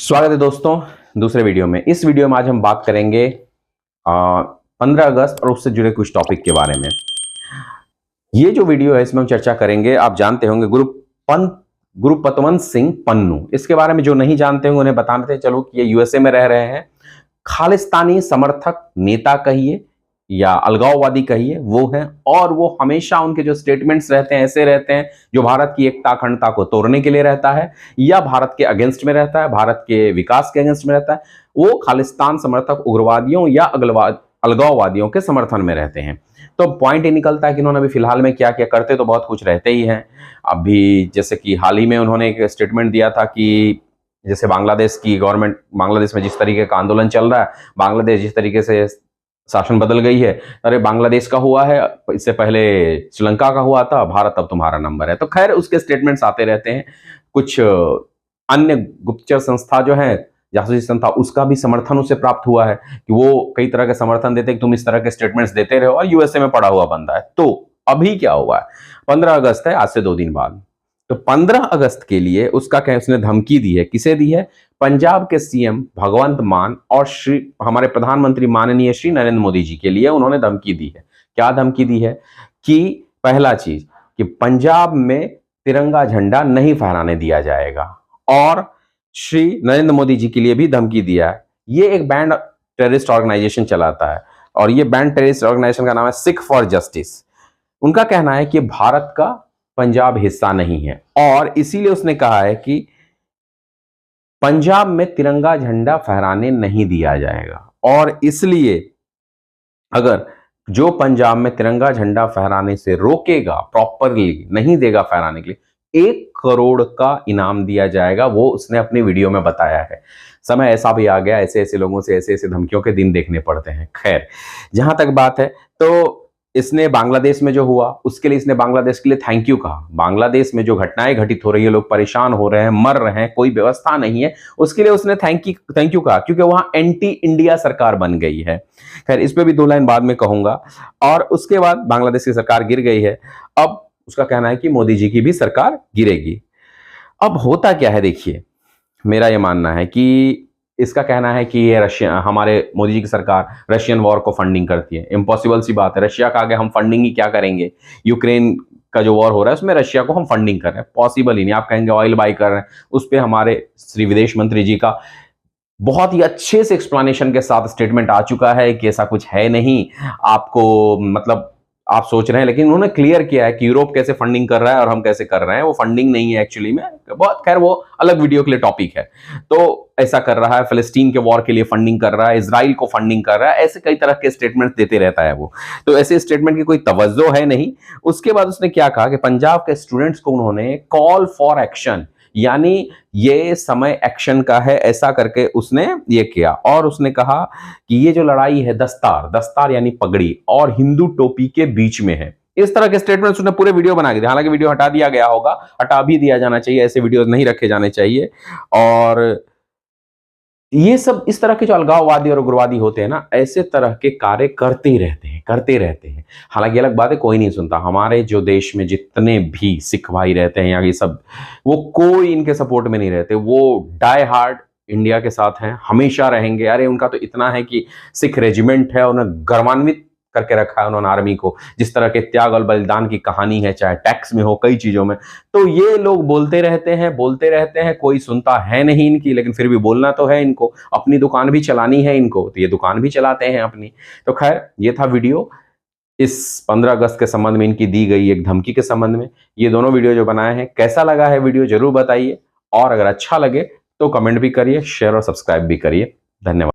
स्वागत है दोस्तों दूसरे वीडियो में। इस वीडियो में आज हम बात करेंगे 15 अगस्त और उससे जुड़े कुछ टॉपिक के बारे में। ये जो वीडियो है इसमें हम चर्चा करेंगे, आप जानते होंगे गुरुपतवंत सिंह पन्नू। इसके बारे में जो नहीं जानते होंगे उन्हें बताते चलो कि ये यूएसए में रह रहे हैं, खालिस्तानी समर्थक नेता कहिए या अलगाववादी कहिए वो हैं, और वो हमेशा उनके जो स्टेटमेंट्स रहते हैं ऐसे रहते हैं जो भारत की एकता अखंडता को तोड़ने के लिए रहता है या भारत के अगेंस्ट में रहता है, भारत के विकास के अगेंस्ट में रहता है। वो खालिस्तान समर्थक उग्रवादियों या अलगाववादियों के समर्थन में रहते हैं। तो पॉइंट ये निकलता है कि इन्होंने अभी फिलहाल में क्या किया, करते तो बहुत कुछ रहते ही हैं। अभी जैसे कि हाल ही में उन्होंने एक स्टेटमेंट दिया था कि जैसे बांग्लादेश की गवर्नमेंट, बांग्लादेश में जिस तरीके का आंदोलन चल रहा है, बांग्लादेश जिस तरीके से शासन बदल गई है, अरे बांग्लादेश का हुआ है, इससे पहले श्रीलंका का हुआ था, भारत अब तुम्हारा नंबर है। तो खैर उसके स्टेटमेंट्स आते रहते हैं। कुछ अन्य गुप्तचर संस्था जो है, जासूसी संस्था, उसका भी समर्थन उसे प्राप्त हुआ है कि वो कई तरह के समर्थन देते कि तुम इस तरह के स्टेटमेंट्स देते रहो, और यूएसए में पड़ा हुआ बंदा है। तो अभी क्या हुआ है, 15 अगस्त है, आज से 2 दिन बाद। तो 15 अगस्त के लिए उसका क्या, उसने धमकी दी है। किसे दी है? पंजाब के सीएम भगवंत मान और हमारे प्रधानमंत्री माननीय श्री नरेंद्र मोदी जी के लिए उन्होंने धमकी दी है। क्या धमकी दी है? कि पहला चीज कि पंजाब में तिरंगा झंडा नहीं फहराने दिया जाएगा, और श्री नरेंद्र मोदी जी के लिए भी धमकी दिया है। ये एक बैंड टेररिस्ट ऑर्गेनाइजेशन चलाता है, और ये बैंड टेररिस्ट ऑर्गेनाइजेशन का नाम है सिख फॉर जस्टिस। उनका कहना है कि भारत का पंजाब हिस्सा नहीं है, और इसीलिए उसने कहा है कि पंजाब में तिरंगा झंडा फहराने नहीं दिया जाएगा। और इसलिए अगर जो पंजाब में तिरंगा झंडा फहराने से रोकेगा, प्रॉपरली नहीं देगा फहराने के लिए, 1 करोड़ का इनाम दिया जाएगा। वो उसने अपनी वीडियो में बताया है। समय ऐसा भी आ गया, ऐसे ऐसे लोगों से ऐसे ऐसे धमकियों के दिन देखने पड़ते हैं। खैर जहां तक बात है, तो इसने बांग्लादेश में जो हुआ उसके लिए इसने बांग्लादेश के लिए थैंक यू कहा। बांग्लादेश में जो घटनाएं घटित हो रही है, लोग परेशान हो रहे हैं, मर रहे हैं, कोई व्यवस्था नहीं है, उसके लिए उसने थैंक यू कहा, क्योंकि वहां एंटी इंडिया सरकार बन गई है। खैर इस पे भी 2 लाइन बाद में कहूंगा। और उसके बाद बांग्लादेश की सरकार गिर गई है, अब उसका कहना है कि मोदी जी की भी सरकार गिरेगी। अब होता क्या है, देखिए मेरा यह मानना है कि इसका कहना है कि ये रशिया, हमारे मोदी जी की सरकार रशियन वॉर को फंडिंग करती है। इम्पॉसिबल सी बात है, रशिया का आगे हम फंडिंग ही क्या करेंगे? यूक्रेन का जो वॉर हो रहा है उसमें रशिया को हम फंडिंग कर रहे हैं, पॉसिबल ही नहीं। आप कहेंगे ऑयल बाई कर रहे हैं, उस पर हमारे श्री विदेश मंत्री जी का बहुत ही अच्छे से एक्सप्लेनेशन के साथ स्टेटमेंट आ चुका है कि ऐसा कुछ है नहीं। आपको मतलब आप सोच रहे हैं, लेकिन उन्होंने क्लियर किया है कि यूरोप कैसे फंडिंग कर रहा है और हम कैसे कर रहे हैं। वो फंडिंग नहीं है एक्चुअली में, बहुत खैर वो अलग वीडियो के लिए टॉपिक है। तो ऐसा कर रहा है, फिलिस्तीन के वॉर के लिए फंडिंग कर रहा है, इजराइल को फंडिंग कर रहा है, ऐसे कई तरह के स्टेटमेंट देते रहता है वो। तो ऐसे स्टेटमेंट की कोई तवज्जो है नहीं। उसके बाद उसने क्या कहा कि पंजाब के स्टूडेंट्स को उन्होंने कॉल फॉर एक्शन, यानी ये समय एक्शन का है, ऐसा करके उसने ये किया। और उसने कहा कि ये जो लड़ाई है दस्तार यानी पगड़ी और हिंदू टोपी के बीच में है। इस तरह के स्टेटमेंट्स उसने पूरे वीडियो बना के दिया। हालांकि वीडियो हटा दिया गया होगा, हटा भी दिया जाना चाहिए, ऐसे वीडियो नहीं रखे जाने चाहिए। और ये सब इस तरह के जो अलगाववादी और उग्रवादी होते हैं ना, ऐसे तरह के कार्य करते रहते हैं। हालांकि अलग बात है, कोई नहीं सुनता। हमारे जो देश में जितने भी सिख भाई रहते हैं, यहाँ ये सब, वो कोई इनके सपोर्ट में नहीं रहते। वो डाई हार्ड इंडिया के साथ हैं, हमेशा रहेंगे। अरे उनका तो इतना है कि सिख रेजिमेंट है, उन्हें गर्वान्वित करके रखा है उन्होंने आर्मी को। जिस तरह के त्याग और बलिदान की कहानी है, चाहे टैक्स में हो, कई चीजों में। तो ये लोग बोलते रहते हैं, कोई सुनता है नहीं इनकी, लेकिन फिर भी बोलना तो है इनको, अपनी दुकान भी चलानी है इनको, तो ये दुकान भी चलाते हैं अपनी। तो खैर ये था वीडियो इस 15 अगस्त के संबंध में, इनकी दी गई एक धमकी के संबंध में। ये दोनों वीडियो जो बनाए हैं, कैसा लगा है वीडियो जरूर बताइए, और अगर अच्छा लगे तो कमेंट भी करिए, शेयर और सब्सक्राइब भी करिए। धन्यवाद।